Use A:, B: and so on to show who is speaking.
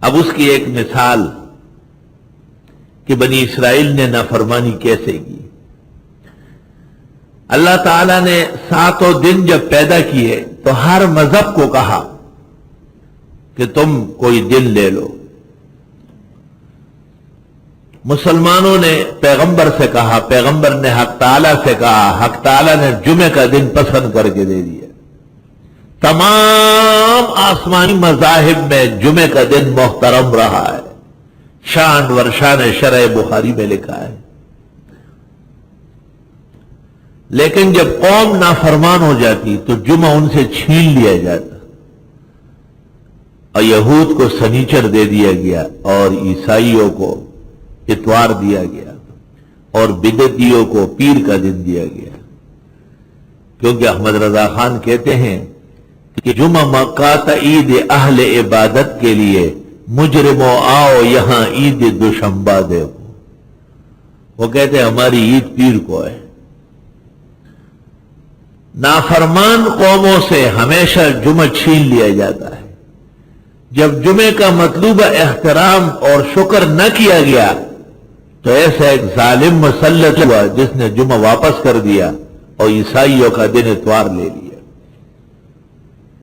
A: اب اس کی ایک مثال کہ بنی اسرائیل نے نافرمانی کیسے کی۔ اللہ تعالیٰ نے 7 دن جب پیدا کیے تو ہر مذہب کو کہا کہ تم کوئی دن لے لو۔ مسلمانوں نے پیغمبر سے کہا، پیغمبر نے حق تعالیٰ سے کہا، حق تعالیٰ نے جمعے کا دن پسند کر کے دے دیا۔ تمام آسمانی مذاہب میں جمعے کا دن محترم رہا ہے، شان ورشان شرع بخاری میں لکھا ہے۔ لیکن جب قوم نافرمان ہو جاتی تو جمعہ ان سے چھین لیا جاتا، اور یہود کو سنیچر دے دیا گیا اور عیسائیوں کو اتوار دیا گیا اور بدعتیوں کو پیر کا دن دیا گیا۔ کیونکہ احمد رضا خان کہتے ہیں کہ جمعہ مقات عید اہل عبادت کے لیے، مجرموں آؤ یہاں عید دوشنبہ دیکھو۔ وہ کہتے ہیں ہماری عید پیر کو ہے۔ نافرمان قوموں سے ہمیشہ جمعہ چھین لیا جاتا ہے۔ جب جمعے کا مطلوبہ احترام اور شکر نہ کیا گیا تو ایسا ایک ظالم مسلط ہوا جس نے جمعہ واپس کر دیا اور عیسائیوں کا دن اتوار لے لیا۔